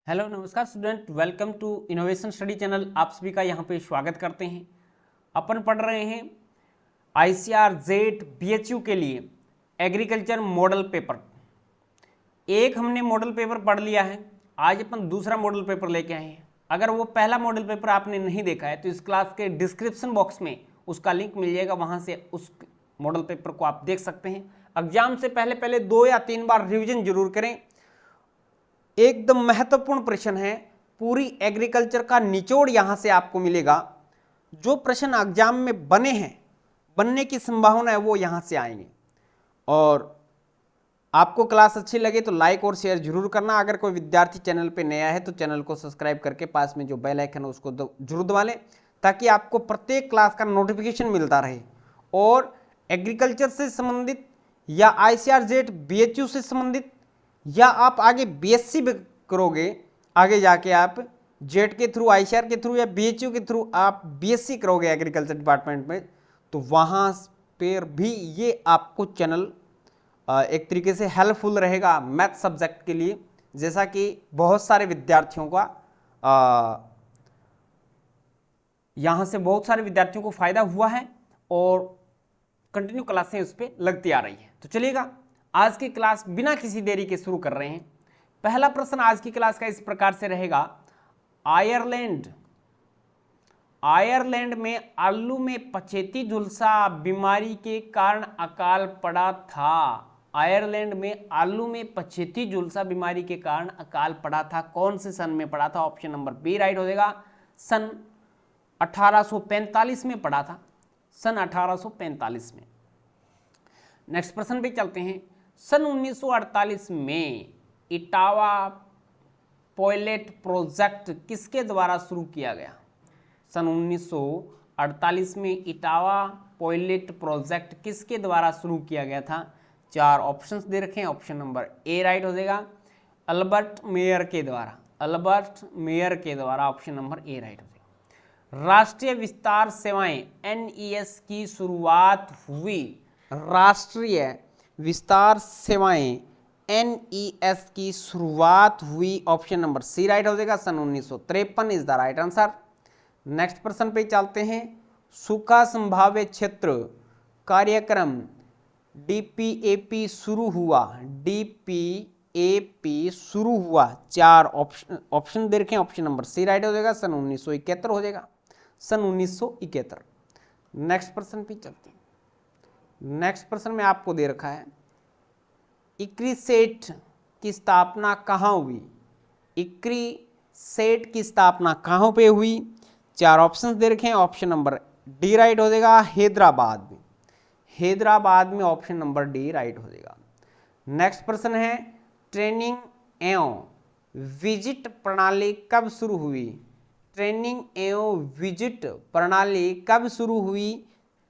Hello नमस्कार student, welcome to innovation study channel. आप सभी का यहाँ पे स्वागत करते हैं। अपन पढ़ रहे हैं ICAR जेट BHU के लिए एग्रीकल्चर मॉडल पेपर। एक हमने मॉडल पेपर पढ़ लिया है, आज अपन दूसरा मॉडल पेपर लेके आए हैं। अगर वो पहला मॉडल पेपर आपने नहीं देखा है तो इस क्लास के डिस्क्रिप्शन बॉक्स में उसका लिंक मिल जाएगा, वहाँ से उस मॉडल पेपर को आप देख सकते हैं। एग्जाम से पहले 2 या 3 बार रिविजन जरूर करें। एकदम महत्वपूर्ण प्रश्न है, पूरी एग्रीकल्चर का निचोड़ यहां से आपको मिलेगा। जो प्रश्न एग्जाम में बने हैं, बनने की संभावना है, वो यहां से आएंगे। और आपको क्लास अच्छी लगे तो लाइक और शेयर जरूर करना। अगर कोई विद्यार्थी चैनल पे नया है तो चैनल को सब्सक्राइब करके पास में जो बेल आइकन है उसको जरूर दबा लें, ताकि आपको प्रत्येक क्लास का नोटिफिकेशन मिलता रहे। और एग्रीकल्चर से संबंधित या ICAR जेट BHU से संबंधित, या आप आगे BSc करोगे, आगे जाके आप जेट के थ्रू, ICAR के थ्रू या BHU के थ्रू आप BSc करोगे एग्रीकल्चर डिपार्टमेंट में, तो वहाँ पर भी ये आपको चैनल एक तरीके से हेल्पफुल रहेगा मैथ सब्जेक्ट के लिए। जैसा कि बहुत सारे विद्यार्थियों का यहाँ से बहुत सारे विद्यार्थियों को फायदा हुआ है और कंटिन्यू क्लासें उस पर लगती आ रही है। तो चलिएगा आज की क्लास बिना किसी देरी के शुरू कर रहे हैं। पहला प्रश्न आज की क्लास का इस प्रकार से रहेगा, आयरलैंड में आलू में पछेती झुलसा बीमारी के कारण अकाल पड़ा था। आयरलैंड में आलू में पछेती झुलसा बीमारी के कारण अकाल पड़ा था, कौन से सन में पड़ा था? ऑप्शन नंबर बी राइट हो जाएगा। सन 1845 में पड़ा था, सन 1845 में। नेक्स्ट प्रश्न पे चलते हैं। सन 1948 में इटावा पायलट प्रोजेक्ट किसके द्वारा शुरू किया गया? सन 1948 में इटावा पायलट प्रोजेक्ट किसके द्वारा शुरू किया गया था? 4 ऑप्शंस दे रखे हैं। ऑप्शन नंबर ए राइट हो जाएगा, अल्बर्ट मेयर के द्वारा। अल्बर्ट मेयर के द्वारा ऑप्शन नंबर ए राइट हो जाएगा। राष्ट्रीय विस्तार सेवाएं NES की शुरुआत हुई। राष्ट्रीय विस्तार सेवाएं NES की शुरुआत हुई, ऑप्शन नंबर सी राइट हो जाएगा। सन 1953 is the right answer. Next प्रश्न पे चलते हैं। सूखा संभाव्य क्षेत्र कार्यक्रम DPAP शुरू हुआ। DPAP शुरू हुआ, 4 ऑप्शन दे रखे हैं। ऑप्शन नंबर सी राइट हो जाएगा, सन 1971 हो जाएगा, सन 1971। नेक्स्ट प्रश्न पे चलते हैं। नेक्स्ट प्रश्न में आपको दे रखा है, इक्रीसेट की स्थापना कहाँ हुई? इक्रीसेट की स्थापना कहाँ पे हुई? 4 ऑप्शंस दे रखे हैं। ऑप्शन नंबर डी राइट हो जाएगा, हैदराबाद में। हैदराबाद में ऑप्शन नंबर डी राइट हो जाएगा। नेक्स्ट प्रश्न है, ट्रेनिंग एवं विजिट प्रणाली कब शुरू हुई? ट्रेनिंग एवं विजिट प्रणाली कब शुरू हुई?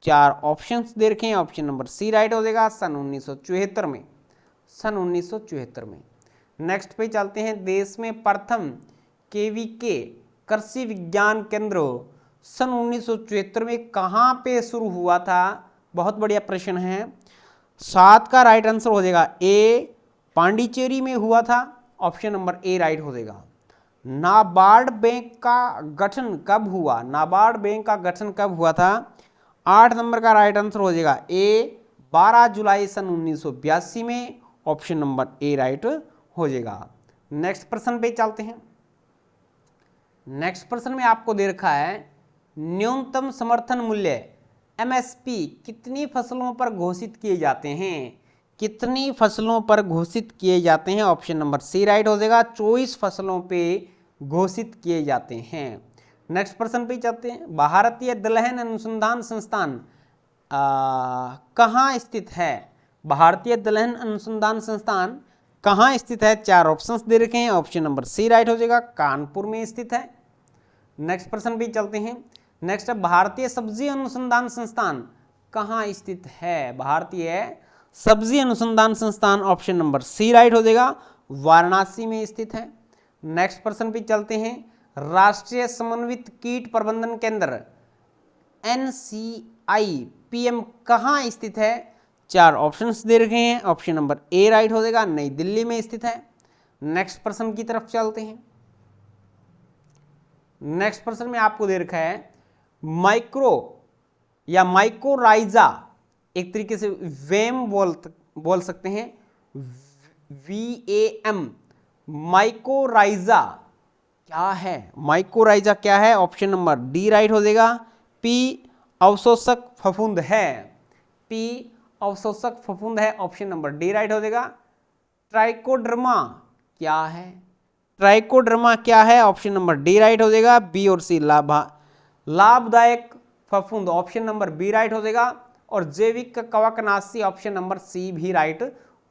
4 ऑप्शंस दे रखे हैं। ऑप्शन नंबर सी राइट हो जाएगा, सन 1974 में। सन 1974 में। नेक्स्ट पे चलते हैं। देश में प्रथम KVK कृषि विज्ञान केंद्र सन 1974 में कहाँ पे शुरू हुआ था? बहुत बढ़िया प्रश्न है। 7 का राइट आंसर हो जाएगा ए, पांडिचेरी में हुआ था। ऑप्शन नंबर ए राइट हो जाएगा। नाबार्ड बैंक का गठन कब हुआ? नाबार्ड बैंक का गठन कब हुआ था? 8 नंबर का राइट आंसर हो जाएगा ए, 12 जुलाई सन 1982 में। ऑप्शन नंबर ए राइट हो जाएगा। नेक्स्ट प्रश्न पे चलते हैं। नेक्स्ट प्रश्न में आपको दे रखा है, न्यूनतम समर्थन मूल्य MSP कितनी फसलों पर घोषित किए जाते हैं? कितनी फसलों पर घोषित किए जाते हैं? ऑप्शन नंबर सी राइट हो जाएगा, 24 फसलों पे घोषित किए जाते हैं। नेक्स्ट प्रश्न पे चलते हैं। भारतीय दलहन अनुसंधान संस्थान कहाँ स्थित है? भारतीय दलहन अनुसंधान संस्थान कहाँ स्थित है? 4 ऑप्शंस दे रखे हैं। ऑप्शन नंबर सी राइट हो जाएगा, कानपुर में स्थित है। नेक्स्ट प्रश्न पे चलते हैं। नेक्स्ट है, भारतीय सब्जी अनुसंधान संस्थान कहाँ स्थित है? भारतीय सब्जी अनुसंधान संस्थान ऑप्शन नंबर सी राइट हो जाएगा, वाराणसी में स्थित है। नेक्स्ट प्रश्न पे चलते हैं। राष्ट्रीय समन्वित कीट प्रबंधन केंद्र NCIPM कहाँ स्थित है? 4 ऑप्शंस दे रखे हैं। ऑप्शन नंबर ए राइट हो जाएगा, नई दिल्ली में स्थित है। नेक्स्ट प्रश्न की तरफ चलते हैं। नेक्स्ट प्रश्न में आपको दे रखा है माइक्रो या माइकोराइजा, एक तरीके से वेम बोल सकते हैं, VAM, माइकोराइजा क्या है? माइकोराइजा क्या है? ऑप्शन नंबर डी राइट हो जाएगा। P अवशोषक फफूंद है, P अवशोषक फफूंद है, ऑप्शन नंबर डी राइट हो जाएगा। ट्राइकोडर्मा क्या है? ट्राइकोडर्मा क्या है? ऑप्शन नंबर डी राइट हो जाएगा। बी और सी लाभदायक फफूंद, ऑप्शन नंबर बी राइट हो जाएगा। और जैविक कवकनाशी, ऑप्शन नंबर सी भी राइट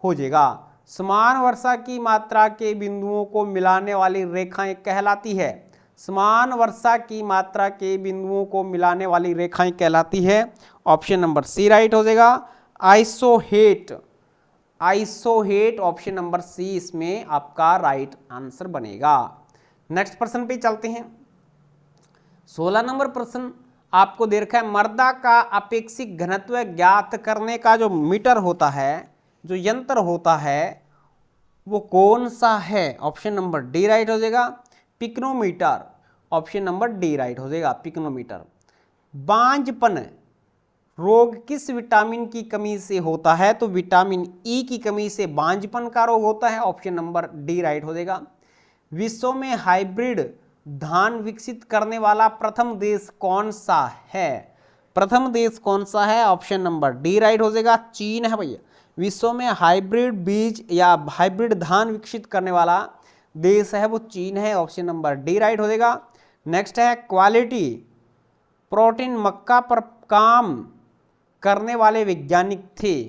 हो जाएगा। समान वर्षा की मात्रा के बिंदुओं को मिलाने वाली रेखाएं कहलाती है। समान वर्षा की मात्रा के बिंदुओं को मिलाने वाली रेखाएं कहलाती है, ऑप्शन नंबर सी राइट हो जाएगा। आइसोहेट, आइसोहेट, ऑप्शन नंबर सी इसमें आपका राइट आंसर बनेगा। नेक्स्ट प्रश्न पे चलते हैं। 16 नंबर प्रश्न आपको दे रखा है मृदा का अपेक्षित घनत्व ज्ञात करने का जो मीटर होता है, जो यंत्र होता है, वो कौन सा है? ऑप्शन नंबर डी राइट हो जाएगा। Pycnometer, option number D right हो जाएगा, पिक्नोमीटर। बांझपन रोग किस विटामिन की कमी से होता है? तो विटामिन ई की कमी से बांझपन का रोग होता है, ऑप्शन नंबर डी राइट हो जाएगा। विश्व में हाइब्रिड धान विकसित करने वाला प्रथम देश कौन सा है? प्रथम देश कौन सा है? ऑप्शन नंबर डी राइट हो जाएगा, चीन है भैया। विश्व में हाइब्रिड बीज या हाइब्रिड धान विकसित करने वाला देश है वो चीन है, ऑप्शन नंबर डी राइट हो जाएगा। नेक्स्ट है क्वालिटी प्रोटीन मक्का पर काम करने वाले वैज्ञानिक थे।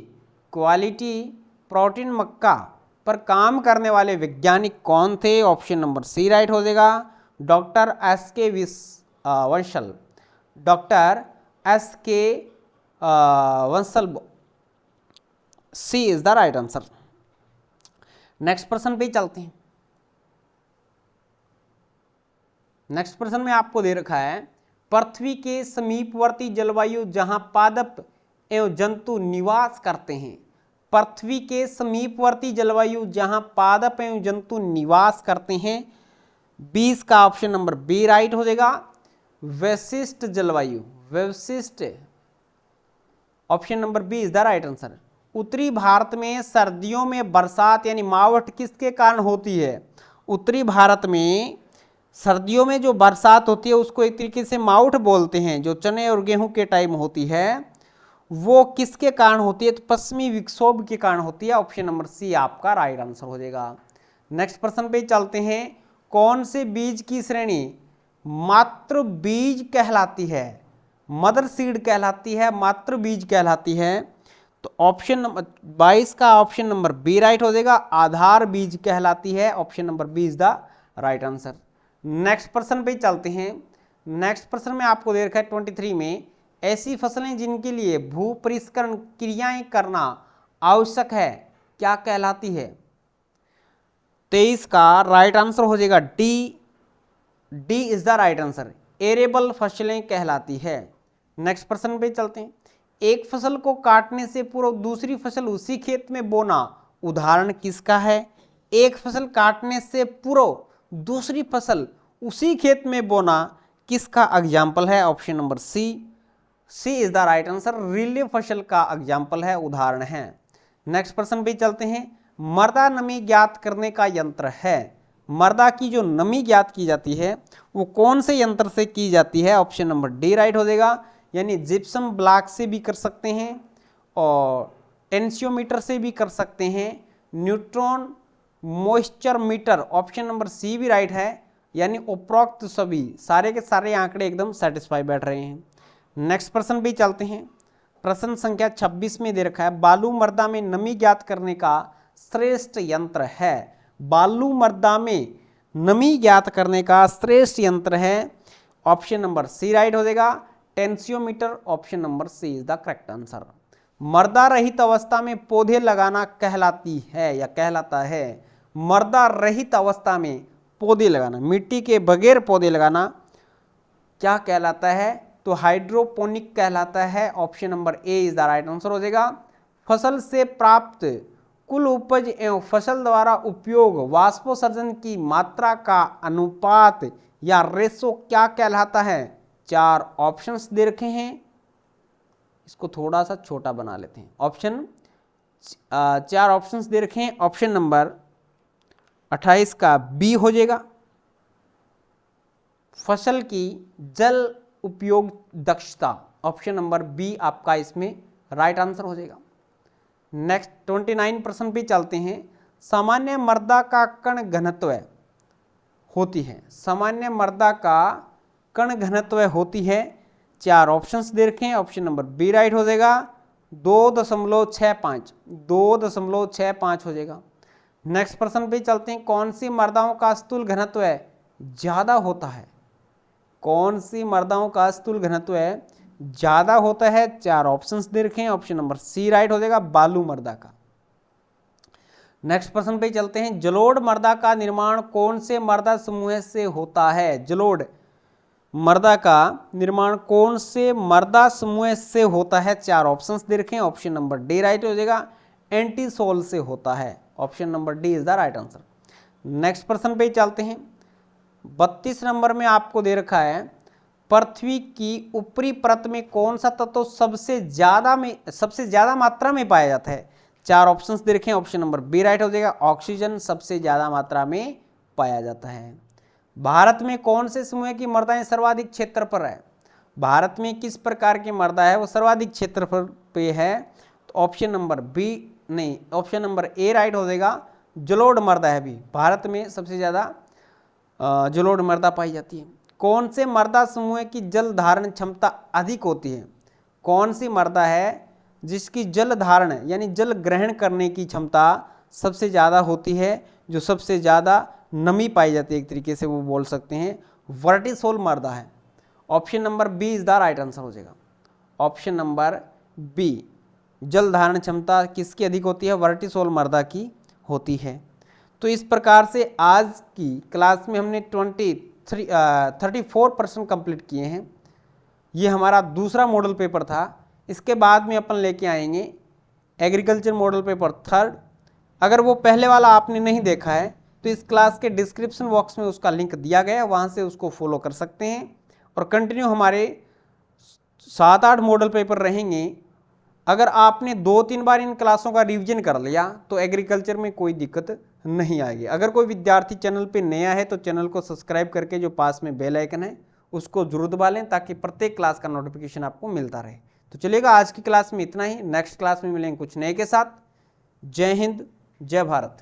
क्वालिटी प्रोटीन मक्का पर काम करने वाले वैज्ञानिक कौन थे? ऑप्शन नंबर सी राइट हो जाएगा, doctor SK Vansal, doctor SK Vansal, C is the right answer. Next प्रश्न पे चलते हैं। नेक्स्ट प्रश्न में आपको दे रखा है पृथ्वी के समीपवर्ती जलवायु जहां पादप एवं जंतु निवास करते हैं। पृथ्वी के समीपवर्ती जलवायु जहां पादप एवं जंतु निवास करते हैं, 20 का ऑप्शन नंबर बी राइट हो जाएगा। वैशिष्ट जलवायु, वैशिष्ट, option number B is the right answer. उत्तरी भारत में सर्दियों में बरसात यानी मावठ किसके कारण होती है? उत्तरी भारत में सर्दियों में जो बरसात होती है उसको एक तरीके से मावठ बोलते हैं, जो चने और गेहूं के टाइम होती है वो किसके कारण होती है? तो पश्चिमी विक्षोभ के कारण होती है, ऑप्शन नंबर सी आपका राइट आंसर हो जाएगा। नेक्स्ट प्रश्न पे चलते हैं। कौन से बीज की श्रेणी मातृ बीज कहलाती है? मदर सीड कहलाती है, मातृ बीज कहलाती है। तो ऑप्शन नंबर 22 का ऑप्शन नंबर बी राइट हो जाएगा, आधार बीज कहलाती है, option number B is the right answer. Next प्रश्न पे चलते हैं। नेक्स्ट प्रश्न में आपको दे रखा है 23 में ऐसी फसलें जिनके लिए भू परिष्करण क्रियाएं करना आवश्यक है क्या कहलाती है? 23 का राइट आंसर हो जाएगा D, D is the right answer, arable फसलें कहलाती है। नेक्स्ट प्रश्न पे चलते हैं। एक फसल को काटने से पूर्व दूसरी फसल उसी खेत में बोना उदाहरण किसका है? एक फसल काटने से पूर्व दूसरी फसल उसी खेत में बोना किसका एग्जाम्पल है? Option number C, C is the right answer, relay फसल का एग्जाम्पल है, उदाहरण है। नेक्स्ट प्रश्न पे चलते हैं। मृदा नमी ज्ञात करने का यंत्र है। मृदा की जो नमी ज्ञात की जाती है वो कौन से यंत्र से की जाती है? ऑप्शन नंबर डी राइट हो जाएगा, यानी जिप्सम ब्लॉक से भी कर सकते हैं और टेंसियोमीटर से भी कर सकते हैं, neutron moisture meter, option number C भी राइट है, यानी उपरोक्त सभी सारे के सारे आंकड़े एकदम सेटिस्फाई बैठ रहे हैं। नेक्स्ट प्रश्न भी चलते हैं। प्रश्न संख्या 26 में दे रखा है बालू मृदा में नमी ज्ञात करने का श्रेष्ठ यंत्र है। बालू मृदा में नमी ज्ञात करने का श्रेष्ठ यंत्र है, ऑप्शन नंबर सी राइट हो जाएगा, tensiometer, option number C is the correct answer. मृदा रहित अवस्था में पौधे लगाना कहलाती है या कहलाता है? मृदा रहित अवस्था में पौधे लगाना, मिट्टी के बगैर पौधे लगाना क्या कहलाता है? तो हाइड्रोपोनिक कहलाता है, option number A is the right answer हो जाएगा। फसल से प्राप्त कुल उपज एवं फसल द्वारा उपयोग वाष्पोत्सर्जन की मात्रा का अनुपात या रेशो क्या कहलाता है? 4 ऑप्शंस दे रखे हैं, इसको थोड़ा सा छोटा बना लेते हैं। 4 ऑप्शंस दे रखे हैं। ऑप्शन नंबर 28 का बी हो जाएगा, फसल की जल उपयोग दक्षता। ऑप्शन नंबर बी आपका इसमें राइट आंसर हो जाएगा। नेक्स्ट 29 प्रश्न पे चलते हैं। सामान्य मृदा का कण घनत्व होती है, सामान्य मृदा का कण घनत्व होती है, 4 ऑप्शंस दे रखे हैं। ऑप्शन नंबर बी राइट हो जाएगा, 2.65 हो जाएगा। नेक्स्ट प्रश्न पे चलते हैं। कौन सी मृदाओं का स्थूल घनत्व ज्यादा होता है? कौन सी मृदाओं का स्थूल घनत्व ज्यादा होता है? 4 ऑप्शंस दे रखे हैं। ऑप्शन नंबर सी राइट हो जाएगा, बालू मृदा का। नेक्स्ट प्रश्न पे चलते हैं। जलोढ़ मृदा का निर्माण कौन से मृदा समूह से होता है? जलोढ़ मृदा का निर्माण कौन से मृदा समूह से होता है? 4 ऑप्शंस दे रखे हैं। ऑप्शन नंबर डी राइट हो जाएगा, एंटीसोल से होता है। Option number D is the right answer. Next प्रश्न पे चलते हैं। 32 नंबर में आपको दे रखा है, पृथ्वी की ऊपरी परत में कौन सा तत्व सबसे ज्यादा मात्रा में पाया जाता है? 4 ऑप्शंस दे रखे हैं। ऑप्शन नंबर बी राइट हो जाएगा, ऑक्सीजन सबसे ज्यादा मात्रा में पाया जाता है। भारत में कौन से समूह की मृदाएं सर्वाधिक क्षेत्र पर है? भारत में किस प्रकार की मृदा है वो सर्वाधिक क्षेत्र पे है? तो ऑप्शन नंबर बी नहीं, ऑप्शन नंबर ए राइट हो जाएगा, जलोढ़ मृदा है भी। भारत में सबसे ज्यादा जलोढ़ मृदा पाई जाती है। कौन से मृदा समूह की जल धारण क्षमता अधिक होती है? कौन सी मृदा है जिसकी जल धारण यानी जल ग्रहण करने की क्षमता सबसे ज़्यादा होती है, जो सबसे ज़्यादा नमी पाई जाती है, एक तरीके से वो बोल सकते हैं वर्टिसोल मृदा है। Option number B is the right answer हो जाएगा। ऑप्शन नंबर बी, जल धारण क्षमता किसकी अधिक होती है? वर्टिसोल मृदा की होती है। तो इस प्रकार से आज की क्लास में हमने 34 प्रश्न कंप्लीट किए हैं। ये हमारा दूसरा मॉडल पेपर था। इसके बाद में अपन लेके आएंगे एग्रीकल्चर मॉडल पेपर 3। अगर वो पहले वाला आपने नहीं देखा है तो इस क्लास के डिस्क्रिप्शन बॉक्स में उसका लिंक दिया गया है, वहाँ से उसको फॉलो कर सकते हैं। और कंटिन्यू हमारे 7-8 मॉडल पेपर रहेंगे। अगर आपने 2-3 बार इन क्लासों का रिवीजन कर लिया तो एग्रीकल्चर में कोई दिक्कत नहीं आएगी। अगर कोई विद्यार्थी चैनल पे नया है तो चैनल को सब्सक्राइब करके जो पास में बेल आइकन है उसको जरूर दबा लें, ताकि प्रत्येक क्लास का नोटिफिकेशन आपको मिलता रहे। तो चलिएगा, आज की क्लास में इतना ही। नेक्स्ट क्लास में मिलेंगे कुछ नए के साथ। जय हिंद, जय भारत।